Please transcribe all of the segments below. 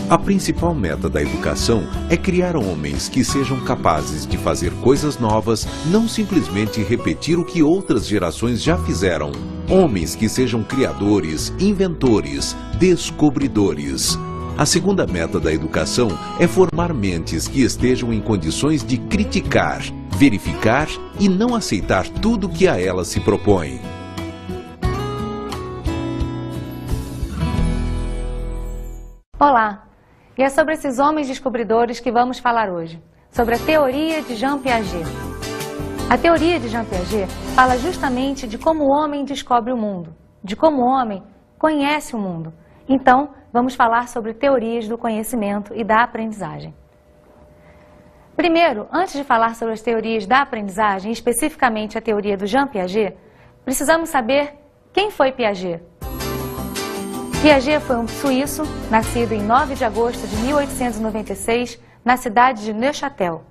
A principal meta da educação é criar homens que sejam capazes de fazer coisas novas, não simplesmente repetir o que outras gerações já fizeram. Homens que sejam criadores, inventores, descobridores. A segunda meta da educação é formar mentes que estejam em condições de criticar, verificar e não aceitar tudo que a elas se propõe. Olá! E é sobre esses homens descobridores que vamos falar hoje, sobre a teoria de Jean Piaget. A teoria de Jean Piaget fala justamente de como o homem descobre o mundo, de como o homem conhece o mundo. Então, vamos falar sobre teorias do conhecimento e da aprendizagem. Primeiro, antes de falar sobre as teorias da aprendizagem, especificamente a teoria do Jean Piaget, precisamos saber quem foi Piaget. Piaget foi um suíço, nascido em 9 de agosto de 1896, na cidade de Neuchâtel.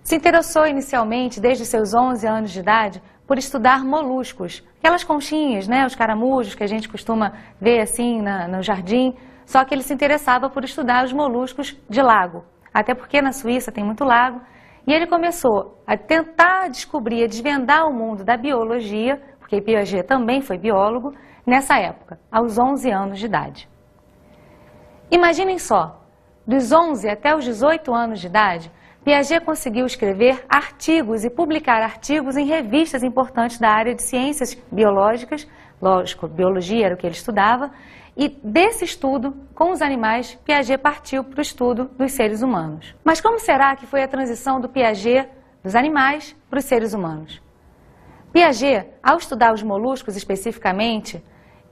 Se interessou inicialmente, desde seus 11 anos de idade, por estudar moluscos, aquelas conchinhas, os caramujos que a gente costuma ver assim no jardim, só que ele se interessava por estudar os moluscos de lago, até porque na Suíça tem muito lago, e ele começou a tentar descobrir, a desvendar o mundo da biologia, porque Piaget também foi biólogo, nessa época, aos 11 anos de idade. Imaginem só, dos 11 até os 18 anos de idade, Piaget conseguiu escrever artigos e publicar artigos em revistas importantes da área de ciências biológicas, lógico, biologia era o que ele estudava, e desse estudo com os animais, Piaget partiu para o estudo dos seres humanos. Mas como será que foi a transição do Piaget dos animais para os seres humanos? Piaget, ao estudar os moluscos especificamente,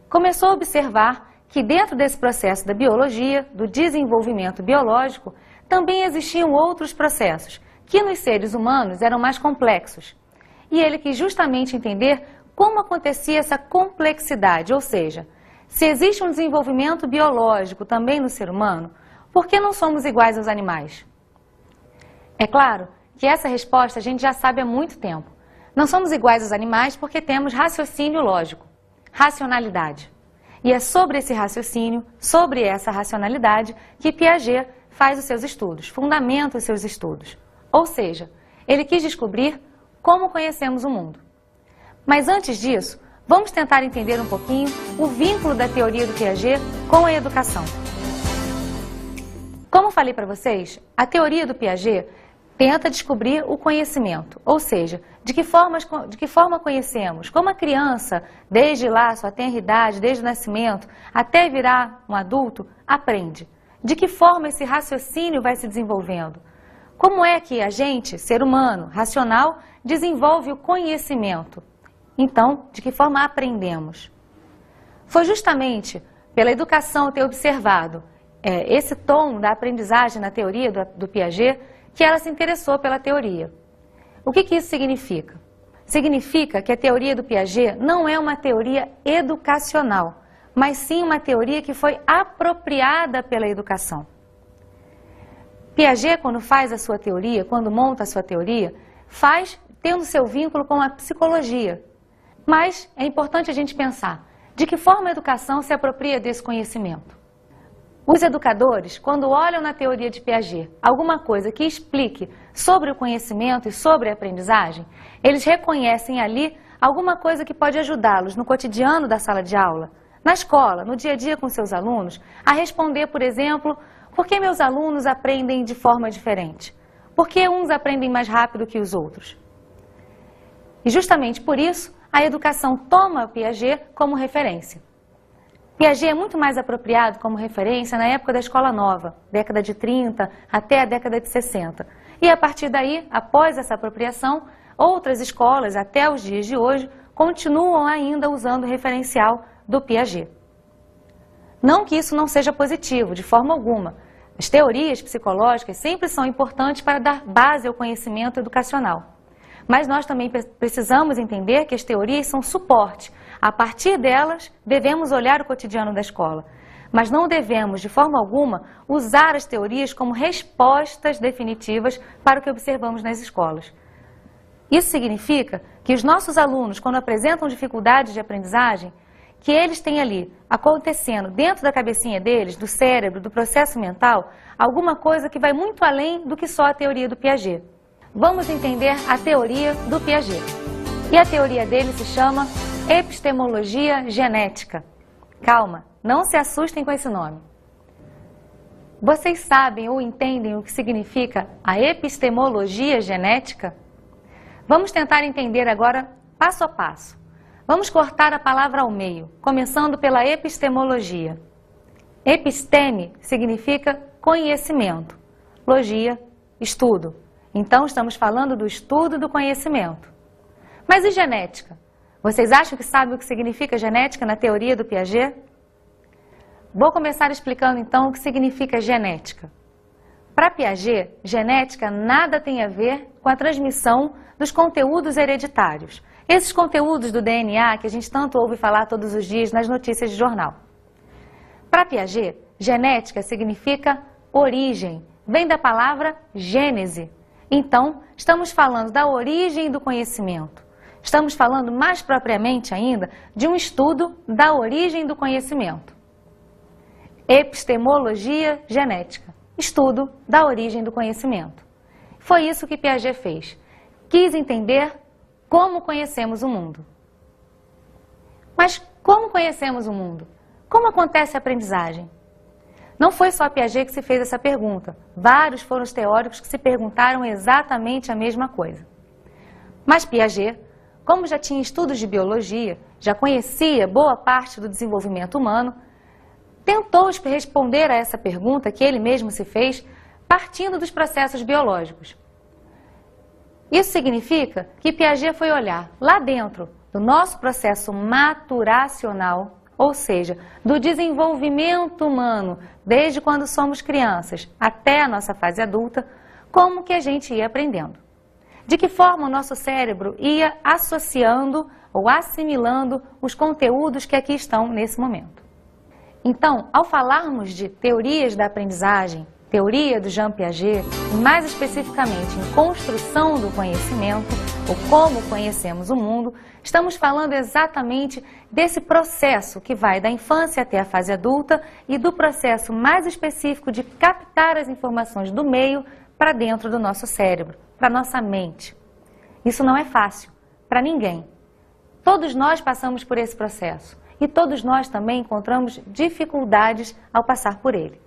começou a observar que dentro desse processo da biologia, do desenvolvimento biológico, também existiam outros processos, que nos seres humanos eram mais complexos. E ele quis justamente entender como acontecia essa complexidade, ou seja, se existe um desenvolvimento biológico também no ser humano, por que não somos iguais aos animais? É claro que essa resposta a gente já sabe há muito tempo. Não somos iguais aos animais porque temos raciocínio lógico, racionalidade. E é sobre esse raciocínio, sobre essa racionalidade, que Piaget faz os seus estudos, fundamenta os seus estudos. Ou seja, ele quis descobrir como conhecemos o mundo. Mas antes disso, vamos tentar entender um pouquinho o vínculo da teoria do Piaget com a educação. Como falei para vocês, a teoria do Piaget tenta descobrir o conhecimento, ou seja, de que forma conhecemos, como a criança, desde lá, sua tenra-idade, desde o nascimento, até virar um adulto, aprende. De que forma esse raciocínio vai se desenvolvendo? Como é que a gente, ser humano, racional, desenvolve o conhecimento? Então, de que forma aprendemos? Foi justamente pela educação ter observado esse tom da aprendizagem na teoria do Piaget que ela se interessou pela teoria. O que isso significa? Significa que a teoria do Piaget não é uma teoria educacional, mas sim uma teoria que foi apropriada pela educação. Piaget, quando faz a sua teoria, quando monta a sua teoria, faz tendo seu vínculo com a psicologia. Mas é importante a gente pensar, de que forma a educação se apropria desse conhecimento? Os educadores, quando olham na teoria de Piaget alguma coisa que explique sobre o conhecimento e sobre a aprendizagem, eles reconhecem ali alguma coisa que pode ajudá-los no cotidiano da sala de aula, na escola, no dia a dia com seus alunos, a responder, por exemplo, por que meus alunos aprendem de forma diferente? Por que uns aprendem mais rápido que os outros? E justamente por isso, a educação toma o Piaget como referência. Piaget é muito mais apropriado como referência na época da Escola Nova, década de 30 até a década de 60. E a partir daí, após essa apropriação, outras escolas, até os dias de hoje, continuam ainda usando o referencial do Piaget. Não que isso não seja positivo, de forma alguma. As teorias psicológicas sempre são importantes para dar base ao conhecimento educacional. Mas nós também precisamos entender que as teorias são suporte. A partir delas, devemos olhar o cotidiano da escola. Mas não devemos, de forma alguma, usar as teorias como respostas definitivas para o que observamos nas escolas. Isso significa que os nossos alunos, quando apresentam dificuldades de aprendizagem, que eles têm ali, acontecendo dentro da cabecinha deles, do cérebro, do processo mental, alguma coisa que vai muito além do que só a teoria do Piaget. Vamos entender a teoria do Piaget. E a teoria dele se chama epistemologia genética. Calma, não se assustem com esse nome. Vocês sabem ou entendem o que significa a epistemologia genética? Vamos tentar entender agora passo a passo. Vamos cortar a palavra ao meio, começando pela epistemologia. Episteme significa conhecimento, logia, estudo. Então estamos falando do estudo do conhecimento. Mas e genética? Vocês acham que sabem o que significa genética na teoria do Piaget? Vou começar explicando então o que significa genética. Para Piaget, genética nada tem a ver com a transmissão dos conteúdos hereditários. Esses conteúdos do DNA que a gente tanto ouve falar todos os dias nas notícias de jornal. Para Piaget, genética significa origem, vem da palavra gênese. Então, estamos falando da origem do conhecimento. Estamos falando mais propriamente ainda de um estudo da origem do conhecimento. Epistemologia genética, estudo da origem do conhecimento. Foi isso que Piaget fez. Quis entender como conhecemos o mundo. Mas como conhecemos o mundo? Como acontece a aprendizagem? Não foi só Piaget que se fez essa pergunta. Vários foram os teóricos que se perguntaram exatamente a mesma coisa. Mas Piaget, como já tinha estudos de biologia, já conhecia boa parte do desenvolvimento humano, tentou responder a essa pergunta que ele mesmo se fez, partindo dos processos biológicos. Isso significa que Piaget foi olhar lá dentro do nosso processo maturacional, ou seja, do desenvolvimento humano, desde quando somos crianças até a nossa fase adulta, como que a gente ia aprendendo. De que forma o nosso cérebro ia associando ou assimilando os conteúdos que aqui estão nesse momento. Então, ao falarmos de teorias da aprendizagem, teoria do Jean Piaget, e mais especificamente em construção do conhecimento, ou como conhecemos o mundo, estamos falando exatamente desse processo que vai da infância até a fase adulta e do processo mais específico de captar as informações do meio para dentro do nosso cérebro, para nossa mente. Isso não é fácil, para ninguém. Todos nós passamos por esse processo. E todos nós também encontramos dificuldades ao passar por ele.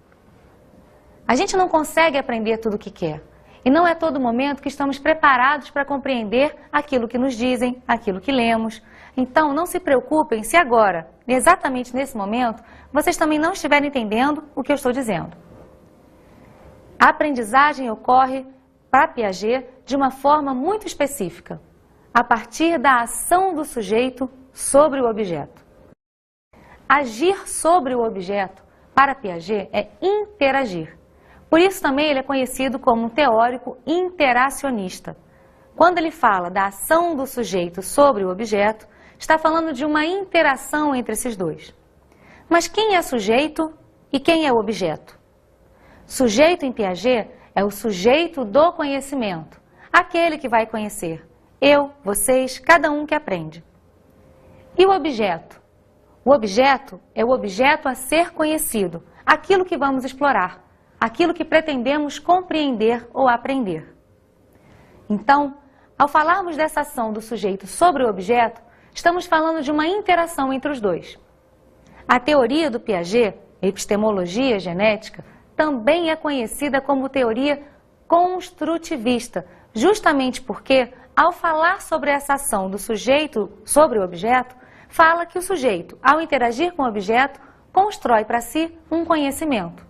A gente não consegue aprender tudo o que quer. E não é todo momento que estamos preparados para compreender aquilo que nos dizem, aquilo que lemos. Então, não se preocupem se agora, exatamente nesse momento, vocês também não estiverem entendendo o que eu estou dizendo. A aprendizagem ocorre, para Piaget, de uma forma muito específica, a partir da ação do sujeito sobre o objeto. Agir sobre o objeto, para Piaget, é interagir. Por isso também ele é conhecido como um teórico interacionista. Quando ele fala da ação do sujeito sobre o objeto, está falando de uma interação entre esses dois. Mas quem é sujeito e quem é objeto? Sujeito em Piaget é o sujeito do conhecimento, aquele que vai conhecer. Eu, vocês, cada um que aprende. E o objeto? O objeto é o objeto a ser conhecido, aquilo que vamos explorar, aquilo que pretendemos compreender ou aprender. Então, ao falarmos dessa ação do sujeito sobre o objeto, estamos falando de uma interação entre os dois. A teoria do Piaget, epistemologia genética, também é conhecida como teoria construtivista, justamente porque, ao falar sobre essa ação do sujeito sobre o objeto, fala que o sujeito, ao interagir com o objeto, constrói para si um conhecimento.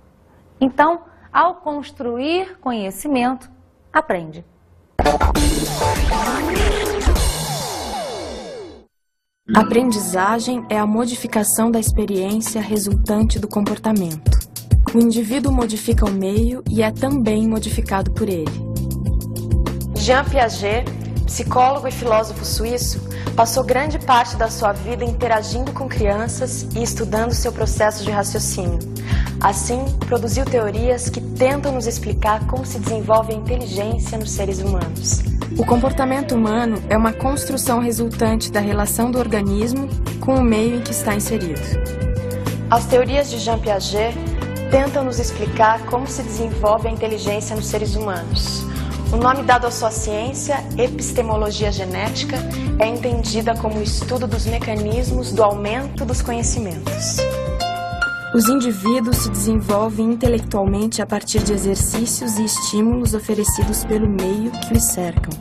Então, ao construir conhecimento, aprende. Aprendizagem é a modificação da experiência resultante do comportamento. O indivíduo modifica o meio e é também modificado por ele. Jean Piaget, psicólogo e filósofo suíço, passou grande parte da sua vida interagindo com crianças e estudando seu processo de raciocínio. Assim, produziu teorias que tentam nos explicar como se desenvolve a inteligência nos seres humanos. O comportamento humano é uma construção resultante da relação do organismo com o meio em que está inserido. As teorias de Jean Piaget tentam nos explicar como se desenvolve a inteligência nos seres humanos. O nome dado à sua ciência, epistemologia genética, é entendida como o estudo dos mecanismos do aumento dos conhecimentos. Os indivíduos se desenvolvem intelectualmente a partir de exercícios e estímulos oferecidos pelo meio que os cercam.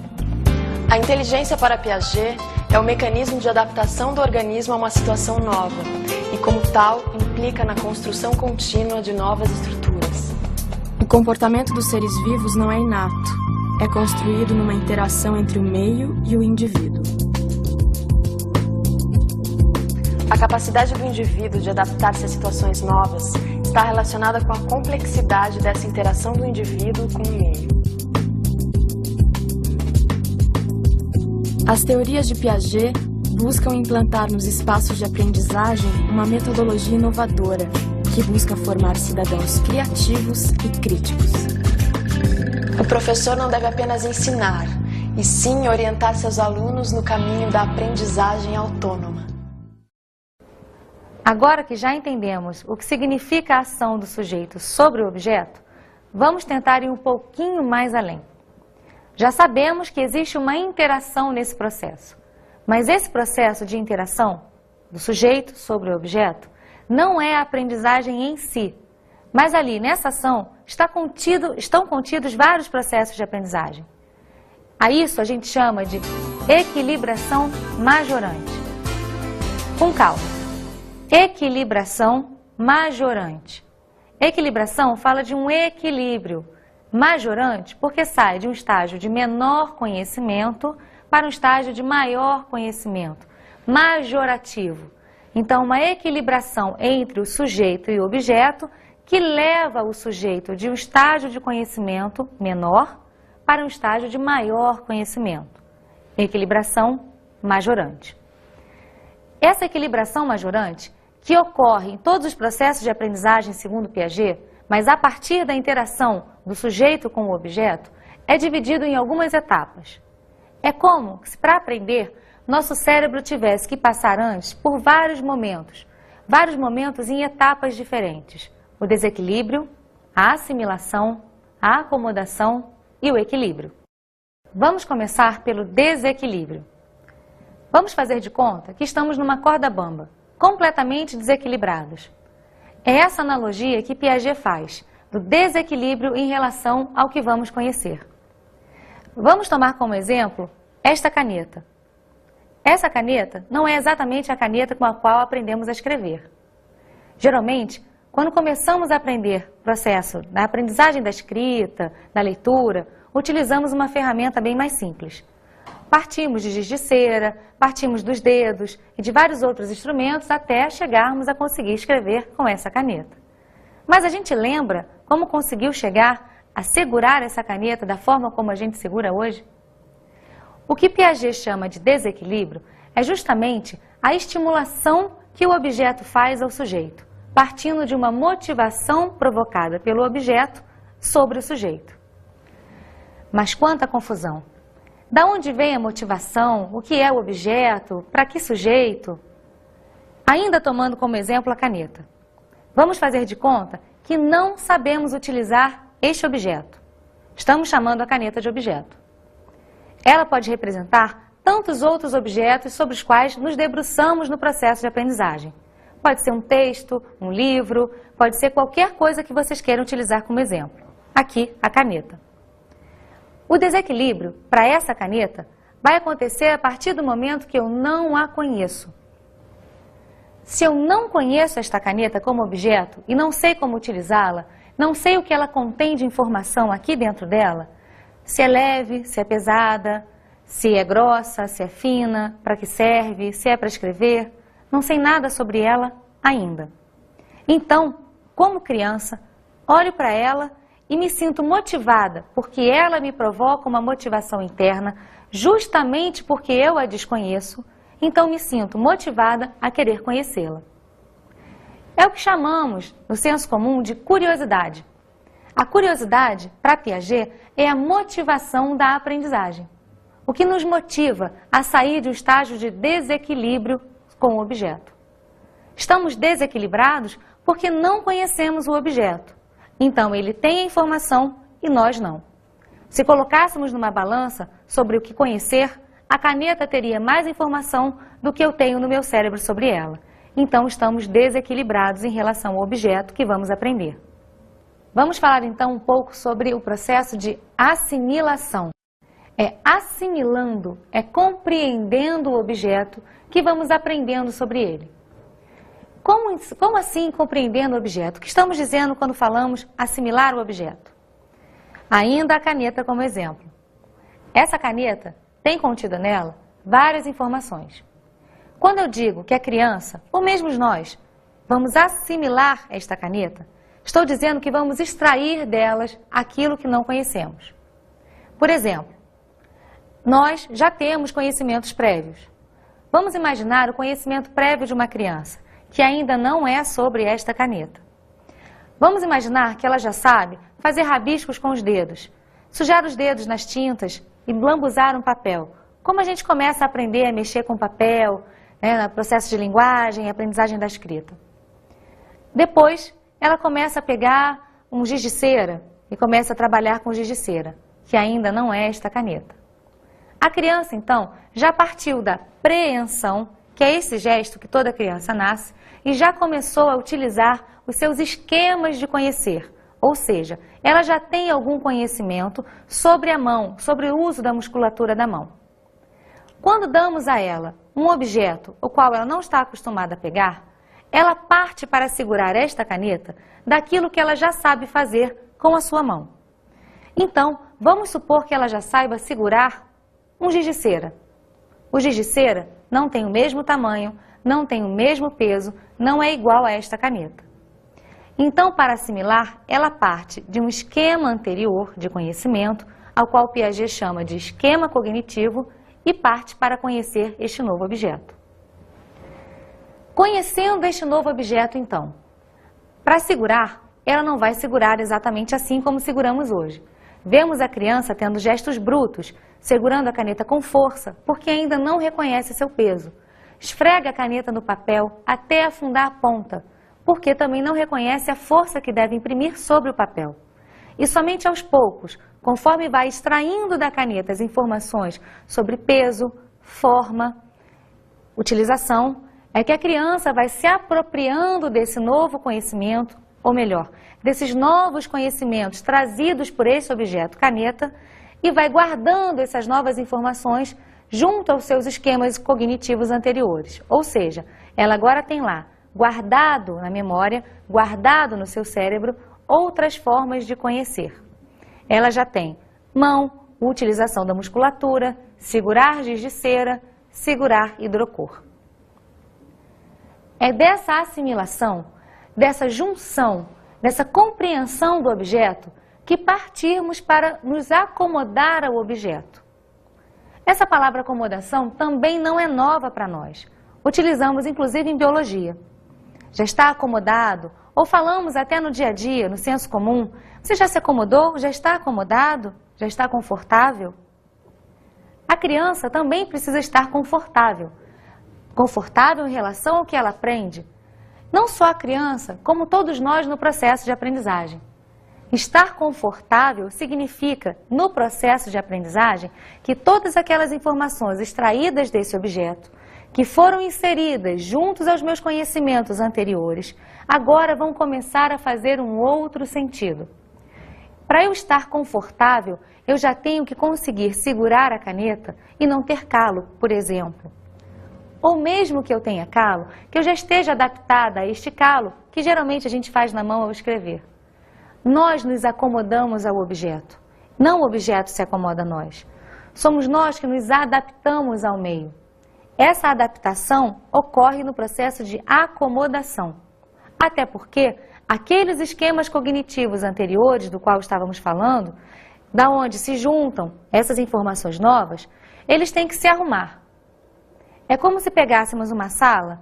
A inteligência para Piaget é o mecanismo de adaptação do organismo a uma situação nova e, como tal, implica na construção contínua de novas estruturas. O comportamento dos seres vivos não é inato, é construído numa interação entre o meio e o indivíduo. A capacidade do indivíduo de adaptar-se a situações novas está relacionada com a complexidade dessa interação do indivíduo com o meio. As teorias de Piaget buscam implantar nos espaços de aprendizagem uma metodologia inovadora que busca formar cidadãos criativos e críticos. O professor não deve apenas ensinar, e sim orientar seus alunos no caminho da aprendizagem autônoma. Agora que já entendemos o que significa a ação do sujeito sobre o objeto, vamos tentar ir um pouquinho mais além. Já sabemos que existe uma interação nesse processo, mas esse processo de interação do sujeito sobre o objeto não é a aprendizagem em si, mas ali nessa ação estão contidos vários processos de aprendizagem. A isso a gente chama de equilibração majorante. Com calma. Equilibração majorante. Equilibração fala de um equilíbrio. Majorante porque sai de um estágio de menor conhecimento para um estágio de maior conhecimento. Majorativo. Então, uma equilibração entre o sujeito e o objeto que leva o sujeito de um estágio de conhecimento menor para um estágio de maior conhecimento. Equilibração majorante. Essa equilibração majorante, que ocorre em todos os processos de aprendizagem segundo Piaget, mas a partir da interação do sujeito com o objeto, é dividido em algumas etapas. É como se, para aprender, nosso cérebro tivesse que passar antes por vários momentos em etapas diferentes. O desequilíbrio, a assimilação, a acomodação e o equilíbrio. Vamos começar pelo desequilíbrio. Vamos fazer de conta que estamos numa corda bamba, completamente desequilibrados. É essa analogia que Piaget faz, do desequilíbrio em relação ao que vamos conhecer. Vamos tomar como exemplo esta caneta. Essa caneta não é exatamente a caneta com a qual aprendemos a escrever. Geralmente, quando começamos a aprender o processo da aprendizagem da escrita, da leitura, utilizamos uma ferramenta bem mais simples. Partimos de giz de cera, partimos dos dedos e de vários outros instrumentos até chegarmos a conseguir escrever com essa caneta. Mas a gente lembra como conseguiu chegar a segurar essa caneta da forma como a gente segura hoje? O que Piaget chama de desequilíbrio é justamente a estimulação que o objeto faz ao sujeito, partindo de uma motivação provocada pelo objeto sobre o sujeito. Mas quanta confusão! Da onde vem a motivação? O que é o objeto? Para que sujeito? Ainda tomando como exemplo a caneta. Vamos fazer de conta que não sabemos utilizar este objeto. Estamos chamando a caneta de objeto. Ela pode representar tantos outros objetos sobre os quais nos debruçamos no processo de aprendizagem. Pode ser um texto, um livro, pode ser qualquer coisa que vocês queiram utilizar como exemplo. Aqui, a caneta. O desequilíbrio, para essa caneta, vai acontecer a partir do momento que eu não a conheço. Se eu não conheço esta caneta como objeto e não sei como utilizá-la, não sei o que ela contém de informação aqui dentro dela, se é leve, se é pesada, se é grossa, se é fina, para que serve, se é para escrever, não sei nada sobre ela ainda. Então, como criança, olho para ela e me sinto motivada, porque ela me provoca uma motivação interna, justamente porque eu a desconheço, então me sinto motivada a querer conhecê-la. É o que chamamos, no senso comum, de curiosidade. A curiosidade, para Piaget, é a motivação da aprendizagem. o que nos motiva a sair de um estágio de desequilíbrio com o objeto. Estamos desequilibrados porque não conhecemos o objeto. Então, ele tem a informação e nós não. Se colocássemos numa balança sobre o que conhecer, a caneta teria mais informação do que eu tenho no meu cérebro sobre ela. Então, estamos desequilibrados em relação ao objeto que vamos aprender. Vamos falar então um pouco sobre o processo de assimilação. É assimilando, é compreendendo o objeto que vamos aprendendo sobre ele. Como assim compreendendo o objeto? O que estamos dizendo quando falamos assimilar o objeto? Ainda a caneta como exemplo. Essa caneta tem contido nela várias informações. Quando eu digo que a criança, ou mesmo nós, vamos assimilar esta caneta, estou dizendo que vamos extrair delas aquilo que não conhecemos. Por exemplo, nós já temos conhecimentos prévios. Vamos imaginar o conhecimento prévio de uma criança, que ainda não é sobre esta caneta. Vamos imaginar que ela já sabe fazer rabiscos com os dedos, sujar os dedos nas tintas e lambuzar um papel. Como a gente começa a aprender a mexer com papel, no processo de linguagem, aprendizagem da escrita. Depois, ela começa a pegar um giz de cera e começa a trabalhar com giz de cera, que ainda não é esta caneta. A criança, então, já partiu da preensão, que é esse gesto que toda criança nasce, e já começou a utilizar os seus esquemas de conhecer. Ou seja, ela já tem algum conhecimento sobre a mão, sobre o uso da musculatura da mão. Quando damos a ela um objeto o qual ela não está acostumada a pegar, ela parte para segurar esta caneta daquilo que ela já sabe fazer com a sua mão. Então, vamos supor que ela já saiba segurar um giz de cera. O giz de cera não tem o mesmo tamanho, não tem o mesmo peso, não é igual a esta caneta. Então, para assimilar, ela parte de um esquema anterior de conhecimento, ao qual Piaget chama de esquema cognitivo, e parte para conhecer este novo objeto. Conhecendo este novo objeto, então, para segurar, ela não vai segurar exatamente assim como seguramos hoje. Vemos a criança tendo gestos brutos, segurando a caneta com força, porque ainda não reconhece seu peso. Esfrega a caneta no papel até afundar a ponta, porque também não reconhece a força que deve imprimir sobre o papel. E somente aos poucos, conforme vai extraindo da caneta as informações sobre peso, forma, utilização, é que a criança vai se apropriando desse novo conhecimento, ou melhor, desses novos conhecimentos trazidos por esse objeto caneta, e vai guardando essas novas informações junto aos seus esquemas cognitivos anteriores. Ou seja, ela agora tem lá, guardado na memória, guardado no seu cérebro, outras formas de conhecer. Ela já tem mão, utilização da musculatura, segurar giz de cera, segurar hidrocor. É dessa assimilação, dessa junção, dessa compreensão do objeto, que partirmos para nos acomodar ao objeto. Essa palavra acomodação também não é nova para nós. Utilizamos inclusive em biologia. Já está acomodado? Ou falamos até no dia a dia, no senso comum, você já se acomodou? Já está acomodado? Já está confortável? A criança também precisa estar confortável. Confortável em relação ao que ela aprende. Não só a criança, como todos nós no processo de aprendizagem. Estar confortável significa, no processo de aprendizagem, que todas aquelas informações extraídas desse objeto, que foram inseridas juntos aos meus conhecimentos anteriores, agora vão começar a fazer um outro sentido. Para eu estar confortável, eu já tenho que conseguir segurar a caneta e não ter calo, por exemplo. Ou mesmo que eu tenha calo, que eu já esteja adaptada a este calo, que geralmente a gente faz na mão ao escrever. Nós nos acomodamos ao objeto, não o objeto se acomoda a nós. Somos nós que nos adaptamos ao meio. Essa adaptação ocorre no processo de acomodação. Até porque aqueles esquemas cognitivos anteriores do qual estávamos falando, da onde se juntam essas informações novas, eles têm que se arrumar. É como se pegássemos uma sala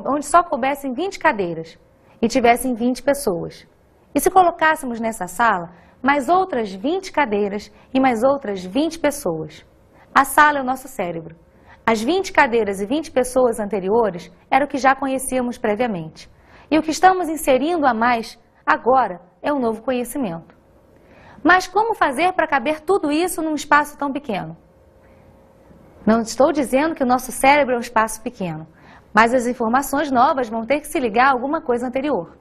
onde só coubessem 20 cadeiras e tivessem 20 pessoas. E se colocássemos nessa sala mais outras 20 cadeiras e mais outras 20 pessoas. A sala é o nosso cérebro. As 20 cadeiras e 20 pessoas anteriores era o que já conhecíamos previamente. E o que estamos inserindo a mais agora é um novo conhecimento. Mas como fazer para caber tudo isso num espaço tão pequeno? Não estou dizendo que o nosso cérebro é um espaço pequeno, mas as informações novas vão ter que se ligar a alguma coisa anterior.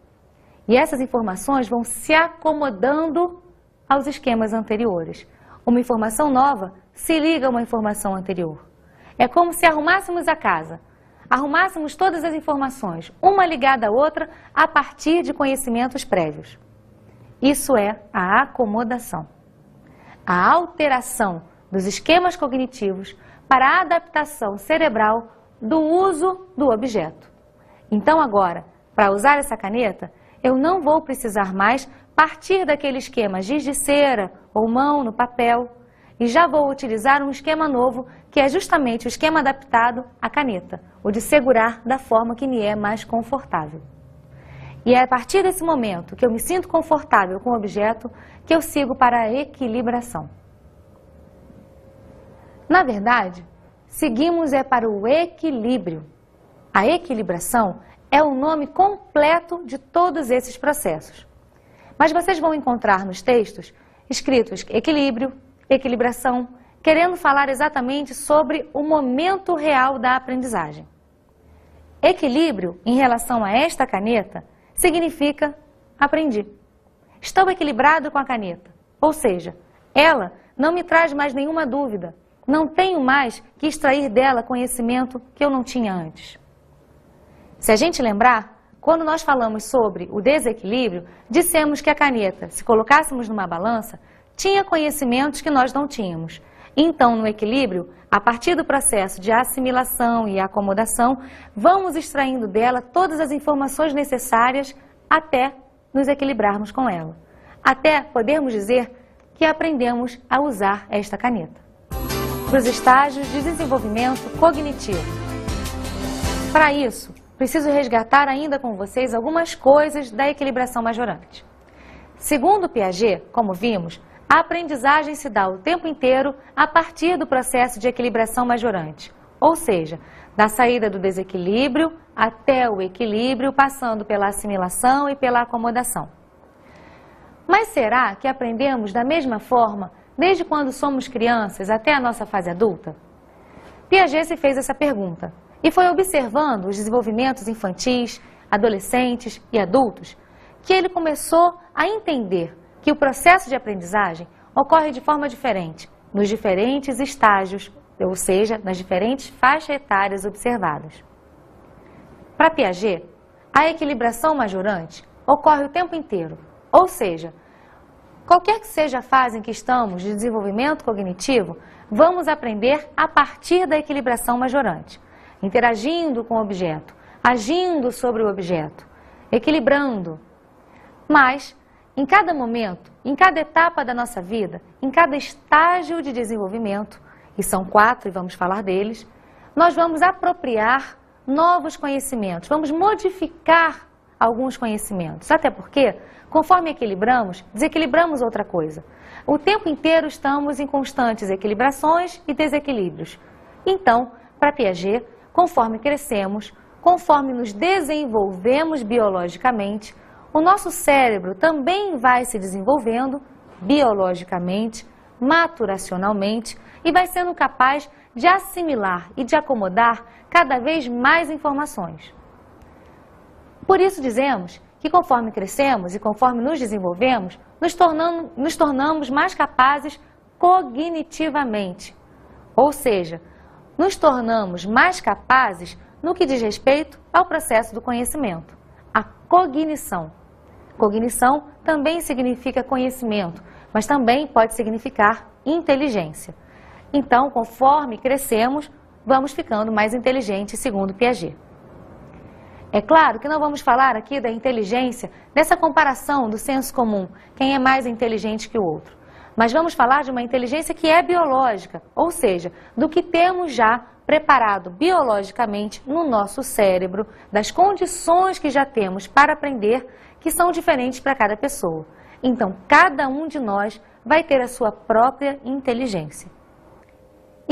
E essas informações vão se acomodando aos esquemas anteriores. Uma informação nova se liga a uma informação anterior. É como se arrumássemos a casa, arrumássemos todas as informações, uma ligada à outra, a partir de conhecimentos prévios. Isso é a acomodação. A alteração dos esquemas cognitivos para a adaptação cerebral do uso do objeto. Então agora, para usar essa caneta, eu não vou precisar mais partir daquele esquema giz de cera ou mão no papel e já vou utilizar um esquema novo que é justamente o esquema adaptado à caneta, o de segurar da forma que me é mais confortável. E é a partir desse momento que eu me sinto confortável com o objeto que eu sigo para a equilibração. Na verdade, seguimos para o equilíbrio. A equilibração é o nome completo de todos esses processos. Mas vocês vão encontrar nos textos escritos equilíbrio, equilibração, querendo falar exatamente sobre o momento real da aprendizagem. Equilíbrio, em relação a esta caneta, significa aprendi. Estou equilibrado com a caneta, ou seja, ela não me traz mais nenhuma dúvida. Não tenho mais que extrair dela conhecimento que eu não tinha antes. Se a gente lembrar, quando nós falamos sobre o desequilíbrio, dissemos que a caneta, se colocássemos numa balança, tinha conhecimentos que nós não tínhamos. Então, no equilíbrio, a partir do processo de assimilação e acomodação, vamos extraindo dela todas as informações necessárias até nos equilibrarmos com ela. Até podermos dizer que aprendemos a usar esta caneta. Para os estágios de desenvolvimento cognitivo. Para isso, preciso resgatar ainda com vocês algumas coisas da equilibração majorante. Segundo Piaget, como vimos, a aprendizagem se dá o tempo inteiro a partir do processo de equilibração majorante, ou seja, da saída do desequilíbrio até o equilíbrio, passando pela assimilação e pela acomodação. Mas será que aprendemos da mesma forma desde quando somos crianças até a nossa fase adulta? Piaget se fez essa pergunta e foi observando os desenvolvimentos infantis, adolescentes e adultos que ele começou a entender que o processo de aprendizagem ocorre de forma diferente nos diferentes estágios, ou seja, nas diferentes faixas etárias observadas. Para Piaget, a equilibração majorante ocorre o tempo inteiro, ou seja, qualquer que seja a fase em que estamos de desenvolvimento cognitivo, vamos aprender a partir da equilibração majorante, interagindo com o objeto, agindo sobre o objeto, equilibrando. Mas, em cada momento, em cada etapa da nossa vida, em cada estágio de desenvolvimento, e são 4 e vamos falar deles, nós vamos apropriar novos conhecimentos, vamos modificar alguns conhecimentos, até porque, conforme equilibramos, desequilibramos outra coisa. O tempo inteiro estamos em constantes equilibrações e desequilíbrios. Então, para Piaget, conforme crescemos, conforme nos desenvolvemos biologicamente, o nosso cérebro também vai se desenvolvendo biologicamente, maturacionalmente e vai sendo capaz de assimilar e de acomodar cada vez mais informações. Por isso dizemos que conforme crescemos e conforme nos desenvolvemos, nos tornamos mais capazes cognitivamente. Ou seja, nos tornamos mais capazes no que diz respeito ao processo do conhecimento, a cognição. Cognição também significa conhecimento, mas também pode significar inteligência. Então, conforme crescemos, vamos ficando mais inteligentes, segundo Piaget. É claro que não vamos falar aqui da inteligência, dessa comparação do senso comum, quem é mais inteligente que o outro. Mas vamos falar de uma inteligência que é biológica, ou seja, do que temos já preparado biologicamente no nosso cérebro, das condições que já temos para aprender, que são diferentes para cada pessoa. Então, cada um de nós vai ter a sua própria inteligência.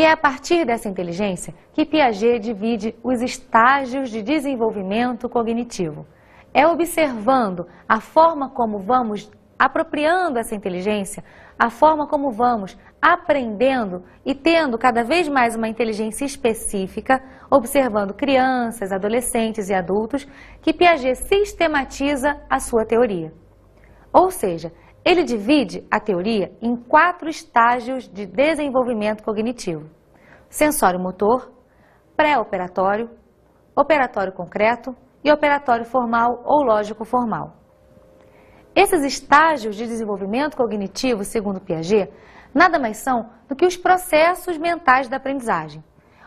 E é a partir dessa inteligência que Piaget divide os estágios de desenvolvimento cognitivo. É observando a forma como vamos apropriando essa inteligência, a forma como vamos aprendendo e tendo cada vez mais uma inteligência específica, observando crianças, adolescentes e adultos, que Piaget sistematiza a sua teoria. Ou seja, ele divide a teoria em 4 estágios de desenvolvimento cognitivo: sensório-motor, pré-operatório, operatório concreto e operatório formal ou lógico-formal. Esses estágios de desenvolvimento cognitivo, segundo Piaget, nada mais são do que os processos mentais da aprendizagem.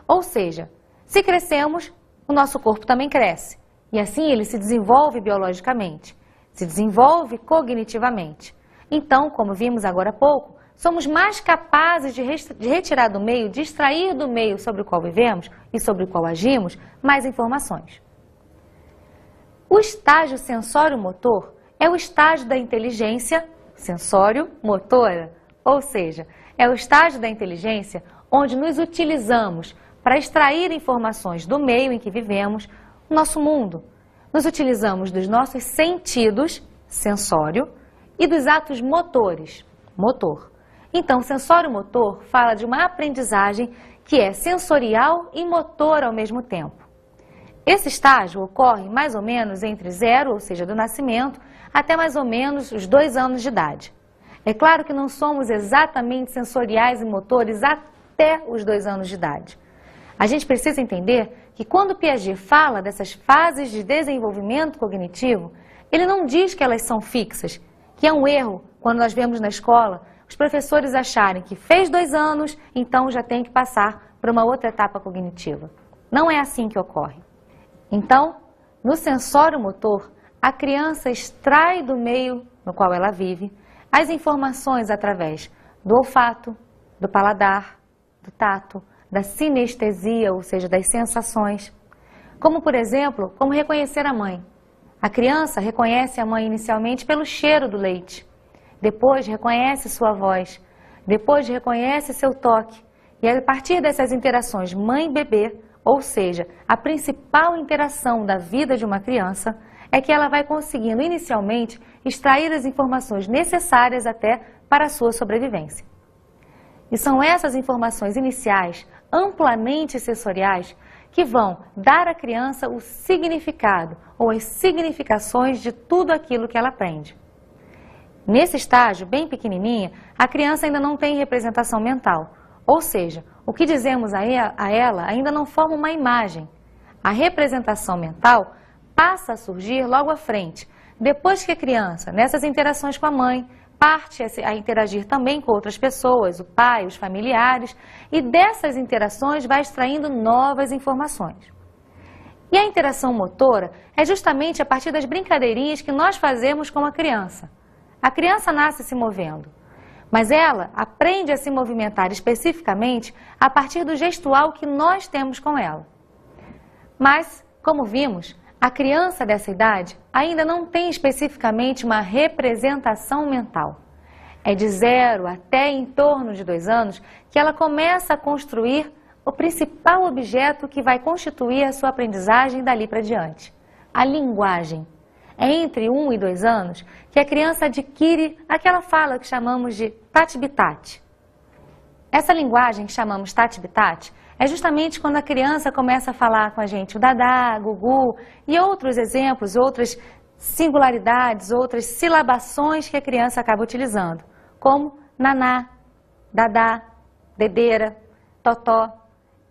Ou seja, se crescemos, o nosso corpo também cresce, e assim ele se desenvolve biologicamente, se desenvolve cognitivamente. Então, como vimos agora há pouco, somos mais capazes de retirar do meio, de extrair do meio sobre o qual vivemos e sobre o qual agimos, mais informações. O estágio sensório-motor é o estágio da inteligência sensório-motora, ou seja, é o estágio da inteligência onde nos utilizamos para extrair informações do meio em que vivemos, o nosso mundo. Nos utilizamos dos nossos sentidos, sensório, e dos atos motores, motor. Então, sensório-motor fala de uma aprendizagem que é sensorial e motor ao mesmo tempo. Esse estágio ocorre mais ou menos entre 0, ou seja, do nascimento, até mais ou menos os 2 anos de idade. É claro que não somos exatamente sensoriais e motores até os 2 anos de idade. A gente precisa entender que quando Piaget fala dessas fases de desenvolvimento cognitivo, ele não diz que elas são fixas, que é um erro quando nós vemos na escola os professores acharem que fez 2 anos, então já tem que passar para uma outra etapa cognitiva. Não é assim que ocorre. Então, no sensório-motor, a criança extrai do meio no qual ela vive as informações através do olfato, do paladar, do tato, da sinestesia, ou seja, das sensações. Como, por exemplo, como reconhecer a mãe. A criança reconhece a mãe inicialmente pelo cheiro do leite, depois reconhece sua voz, depois reconhece seu toque. E a partir dessas interações mãe-bebê, ou seja, a principal interação da vida de uma criança, é que ela vai conseguindo inicialmente extrair as informações necessárias até para a sua sobrevivência. E são essas informações iniciais, amplamente sensoriais, que vão dar à criança o significado ou as significações de tudo aquilo que ela aprende. Nesse estágio, bem pequenininha, a criança ainda não tem representação mental, ou seja, o que dizemos a ela ainda não forma uma imagem. A representação mental passa a surgir logo à frente, depois que a criança, nessas interações com a mãe, parte a interagir também com outras pessoas, o pai, os familiares, e dessas interações vai extraindo novas informações. E a interação motora é justamente a partir das brincadeirinhas que nós fazemos com a criança. A criança nasce se movendo, mas ela aprende a se movimentar especificamente a partir do gestual que nós temos com ela. Mas, como vimos, a criança dessa idade ainda não tem especificamente uma representação mental. É de 0 até em torno de 2 anos que ela começa a construir o principal objeto que vai constituir a sua aprendizagem dali para diante, a linguagem. É entre 1 e 2 anos que a criança adquire aquela fala que chamamos de tati-bitate. Essa linguagem que chamamos tati-bitate é justamente quando a criança começa a falar com a gente o dadá, gugu e outros exemplos, outras singularidades, outras silabações que a criança acaba utilizando, como naná, dadá, dedeira, totó.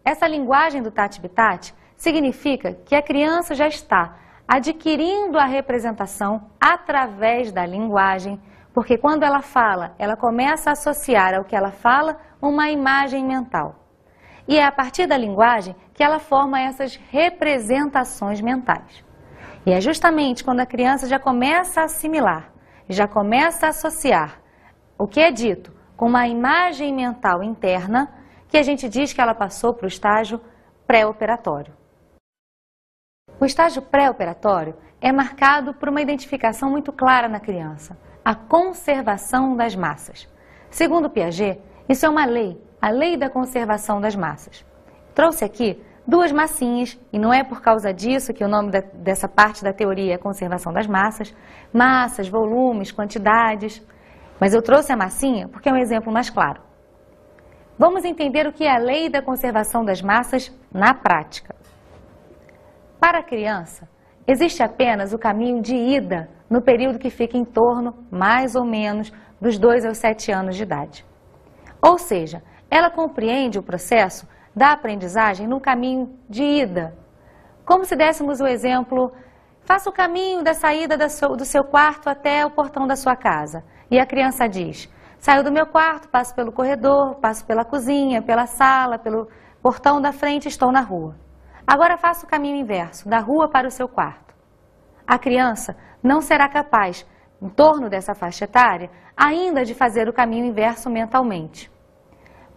Essa linguagem do tati-bitate significa que a criança já está adquirindo a representação através da linguagem, porque quando ela fala, ela começa a associar ao que ela fala uma imagem mental. E é a partir da linguagem que ela forma essas representações mentais. E é justamente quando a criança já começa a assimilar, já começa a associar o que é dito com uma imagem mental interna, que a gente diz que ela passou para o estágio pré-operatório. O estágio pré-operatório é marcado por uma identificação muito clara na criança, a conservação das massas. Segundo Piaget, isso é uma lei a lei da conservação das massas. Trouxe aqui duas massinhas, e não é por causa disso que o nome dessa parte da teoria é conservação das massas, massas, volumes, quantidades, mas eu trouxe a massinha porque é um exemplo mais claro. Vamos entender o que é a lei da conservação das massas na prática. Para a criança, existe apenas o caminho de ida no período que fica em torno, mais ou menos, dos 2 aos 7 anos de idade. Ou seja, ela compreende o processo da aprendizagem no caminho de ida. Como se dessemos o exemplo, faça o caminho da saída do seu quarto até o portão da sua casa. E a criança diz, saio do meu quarto, passo pelo corredor, passo pela cozinha, pela sala, pelo portão da frente, estou na rua. Agora faça o caminho inverso, da rua para o seu quarto. A criança não será capaz, em torno dessa faixa etária, ainda de fazer o caminho inverso mentalmente.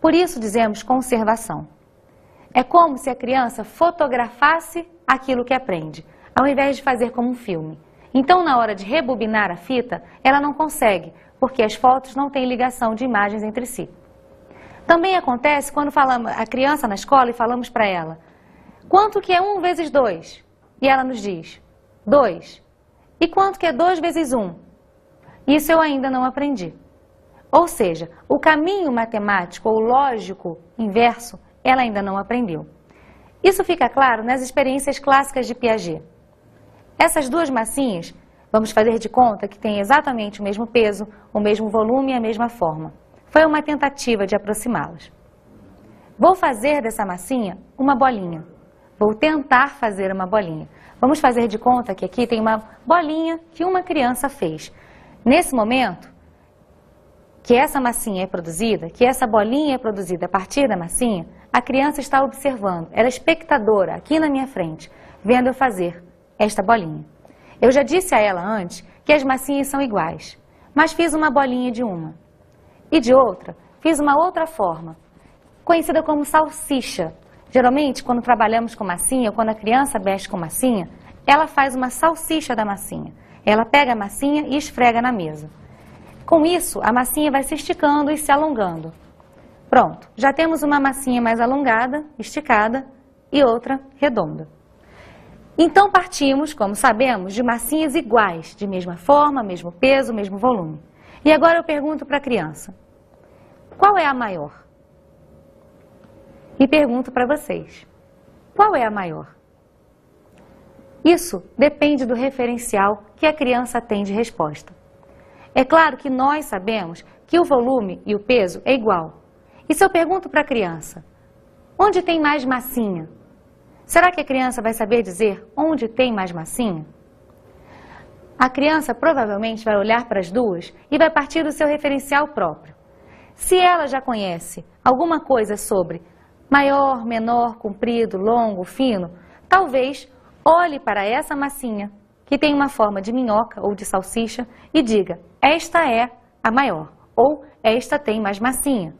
Por isso dizemos conservação. É como se a criança fotografasse aquilo que aprende, ao invés de fazer como um filme. Então, na hora de rebobinar a fita, ela não consegue, porque as fotos não têm ligação de imagens entre si. Também acontece quando falamos a criança na escola e falamos para ela, quanto que é 1 vezes 2? E ela nos diz, 2. E quanto que é 2 vezes 1? Isso eu ainda não aprendi. Ou seja, o caminho matemático ou lógico inverso, ela ainda não aprendeu. Isso fica claro nas experiências clássicas de Piaget. Essas duas massinhas, vamos fazer de conta que têm exatamente o mesmo peso, o mesmo volume e a mesma forma. Foi uma tentativa de aproximá-las. Vou fazer dessa massinha uma bolinha. Vou tentar fazer uma bolinha. Vamos fazer de conta que aqui tem uma bolinha que uma criança fez. Nesse momento, que essa massinha é produzida, que essa bolinha é produzida a partir da massinha, a criança está observando, ela é espectadora aqui na minha frente, vendo eu fazer esta bolinha. Eu já disse a ela antes que as massinhas são iguais, mas fiz uma bolinha de uma. E de outra, fiz uma outra forma, conhecida como salsicha. Geralmente, quando trabalhamos com massinha, ou quando a criança mexe com massinha, ela faz uma salsicha da massinha. Ela pega a massinha e esfrega na mesa. Com isso, a massinha vai se esticando e se alongando. Pronto, já temos uma massinha mais alongada, esticada, e outra redonda. Então partimos, como sabemos, de massinhas iguais, de mesma forma, mesmo peso, mesmo volume. E agora eu pergunto para a criança, qual é a maior? E pergunto para vocês, qual é a maior? Isso depende do referencial que a criança tem de resposta. É claro que nós sabemos que o volume e o peso é igual. E se eu pergunto para a criança, onde tem mais massinha? Será que a criança vai saber dizer onde tem mais massinha? A criança provavelmente vai olhar para as duas e vai partir do seu referencial próprio. Se ela já conhece alguma coisa sobre maior, menor, comprido, longo, fino, talvez olhe para essa massinha, que tem uma forma de minhoca ou de salsicha, e diga, esta é a maior, ou esta tem mais massinha.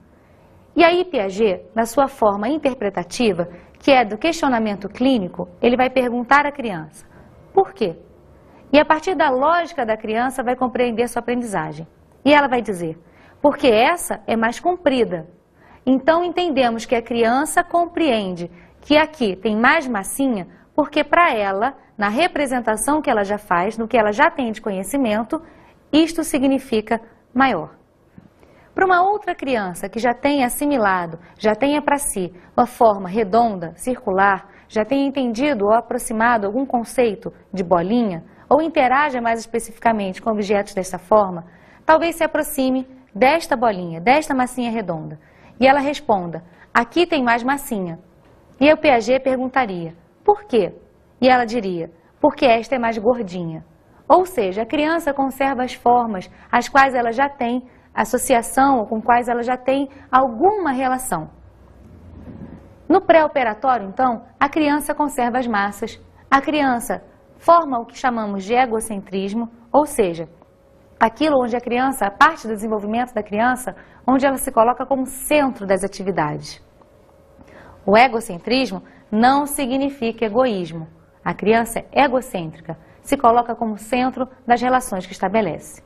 E aí Piaget, na sua forma interpretativa, que é do questionamento clínico, ele vai perguntar à criança, por quê? E a partir da lógica da criança vai compreender sua aprendizagem. E ela vai dizer, porque essa é mais comprida. Então entendemos que a criança compreende que aqui tem mais massinha, porque para ela, na representação que ela já faz, no que ela já tem de conhecimento, isto significa maior. Para uma outra criança que já tenha assimilado, já tenha para si uma forma redonda, circular, já tenha entendido ou aproximado algum conceito de bolinha, ou interaja mais especificamente com objetos dessa forma, talvez se aproxime desta bolinha, desta massinha redonda. E ela responda, aqui tem mais massinha. E o Piaget perguntaria, por quê? E ela diria, porque esta é mais gordinha. Ou seja, a criança conserva as formas, as quais ela já tem associação, ou com quais ela já tem alguma relação. No pré-operatório, então, a criança conserva as massas. A criança forma o que chamamos de egocentrismo, ou seja, aquilo onde a criança, a parte do desenvolvimento da criança, onde ela se coloca como centro das atividades. O egocentrismo não significa egoísmo. A criança é egocêntrica, se coloca como centro das relações que estabelece.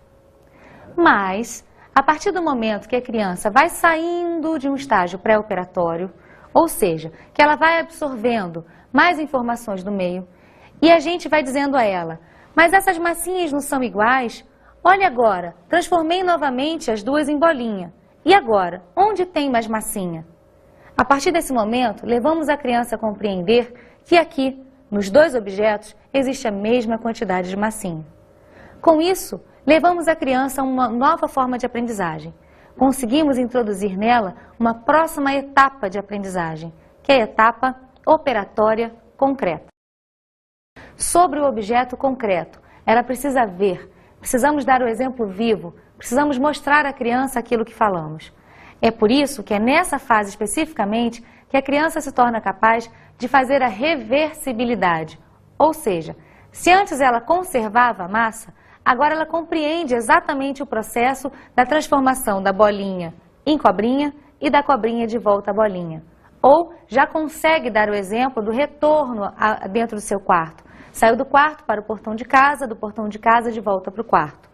Mas A partir do momento que a criança vai saindo de um estágio pré-operatório, ou seja, que ela vai absorvendo mais informações do meio, e a gente vai dizendo a ela, mas essas massinhas não são iguais? Olha agora, transformei novamente as duas em bolinha. E agora, onde tem mais massinha? A partir desse momento, levamos a criança a compreender que aqui, nos dois objetos, existe a mesma quantidade de massinha. Com isso, levamos a criança a uma nova forma de aprendizagem. Conseguimos introduzir nela uma próxima etapa de aprendizagem, que é a etapa operatória concreta. Sobre o objeto concreto, ela precisa ver, precisamos dar o exemplo vivo, precisamos mostrar à criança aquilo que falamos. É por isso que é nessa fase especificamente que a criança se torna capaz de fazer a reversibilidade. Ou seja, se antes ela conservava a massa, agora ela compreende exatamente o processo da transformação da bolinha em cobrinha e da cobrinha de volta à bolinha. Ou já consegue dar o exemplo do retorno dentro do seu quarto. Saiu do quarto para o portão de casa, do portão de casa de volta para o quarto.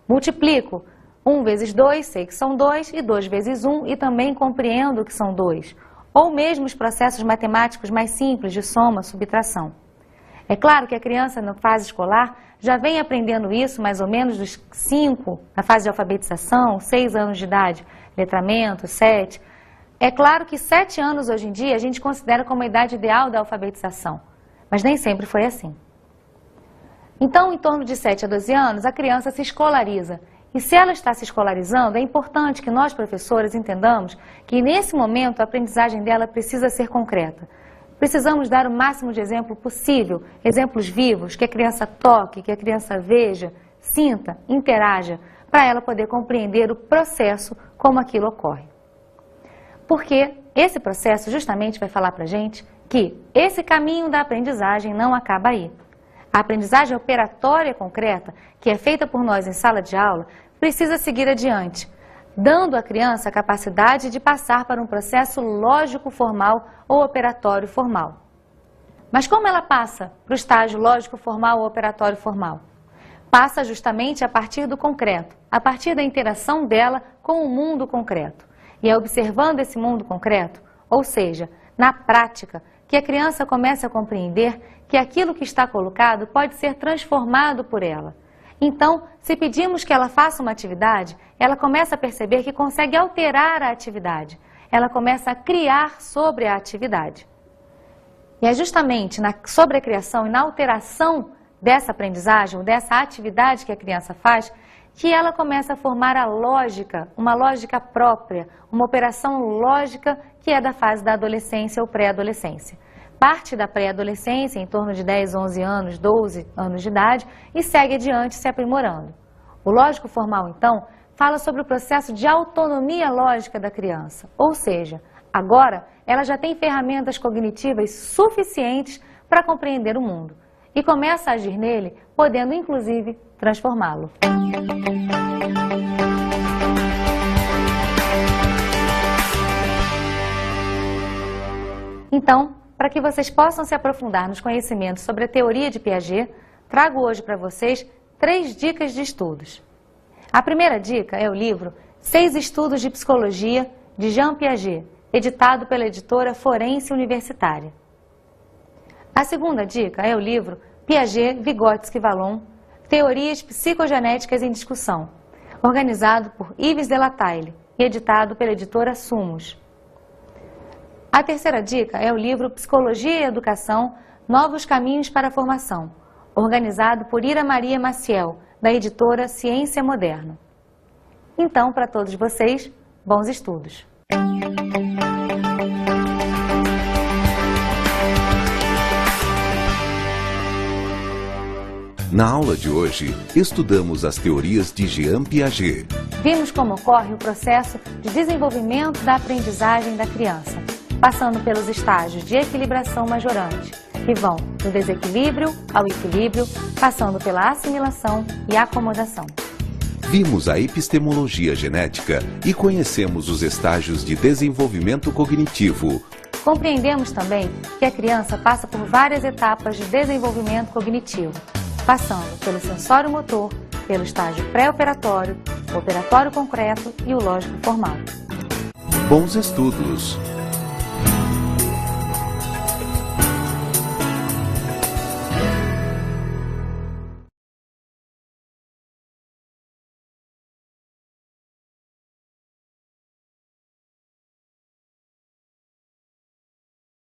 Multiplico 1 vezes 2, sei que são 2, e 2 vezes 1, e também compreendo que são 2. Ou mesmo os processos matemáticos mais simples de soma, subtração. É claro que a criança na fase escolar já vem aprendendo isso mais ou menos dos 5, na fase de alfabetização, 6 anos de idade, letramento, 7. É claro que 7 anos hoje em dia a gente considera como a idade ideal da alfabetização, mas nem sempre foi assim. Então, em torno de 7 a 12 anos, a criança se escolariza. E se ela está se escolarizando, é importante que nós, professores, entendamos que nesse momento a aprendizagem dela precisa ser concreta. Precisamos dar o máximo de exemplo possível, exemplos vivos, que a criança toque, que a criança veja, sinta, interaja, para ela poder compreender o processo como aquilo ocorre. Porque esse processo justamente vai falar para a gente que esse caminho da aprendizagem não acaba aí. A aprendizagem operatória concreta, que é feita por nós em sala de aula, precisa seguir adiante, dando à criança a capacidade de passar para um processo lógico formal ou operatório formal. Mas como ela passa para o estágio lógico formal ou operatório formal? Passa justamente a partir do concreto, a partir da interação dela com o mundo concreto. E é observando esse mundo concreto, ou seja, na prática, que a criança começa a compreender que aquilo que está colocado pode ser transformado por ela. Então, se pedimos que ela faça uma atividade, ela começa a perceber que consegue alterar a atividade. Ela começa a criar sobre a atividade. E é justamente sobre a criação e na alteração dessa aprendizagem, ou dessa atividade que a criança faz, que ela começa a formar a lógica, uma lógica própria, uma operação lógica que é da fase da adolescência ou pré-adolescência. Parte da pré-adolescência, em torno de 10, 11 anos, 12 anos de idade, e segue adiante se aprimorando. O lógico formal, então, fala sobre o processo de autonomia lógica da criança, ou seja, agora ela já tem ferramentas cognitivas suficientes para compreender o mundo e começa a agir nele, podendo inclusive transformá-lo. Então, para que vocês possam se aprofundar nos conhecimentos sobre a teoria de Piaget, trago hoje para vocês 3 dicas de estudos. A primeira dica é o livro 6 Estudos de Psicologia, de Jean Piaget, editado pela editora Forense Universitária. A segunda dica é o livro Piaget, Vygotsky e Vallon, Teorias Psicogenéticas em Discussão, organizado por Yves Delataille e editado pela editora Sumos. A terceira dica é o livro Psicologia e Educação, Novos Caminhos para a Formação, organizado por Ira Maria Maciel, da editora Ciência Moderna. Então, para todos vocês, bons estudos! Na aula de hoje, estudamos as teorias de Jean Piaget. Vimos como ocorre o processo de desenvolvimento da aprendizagem da criança, passando pelos estágios de equilibração majorante, que vão do desequilíbrio ao equilíbrio, passando pela assimilação e acomodação. Vimos a epistemologia genética e conhecemos os estágios de desenvolvimento cognitivo. Compreendemos também que a criança passa por várias etapas de desenvolvimento cognitivo, passando pelo sensório-motor, pelo estágio pré-operatório, o operatório concreto e o lógico formal. Bons estudos!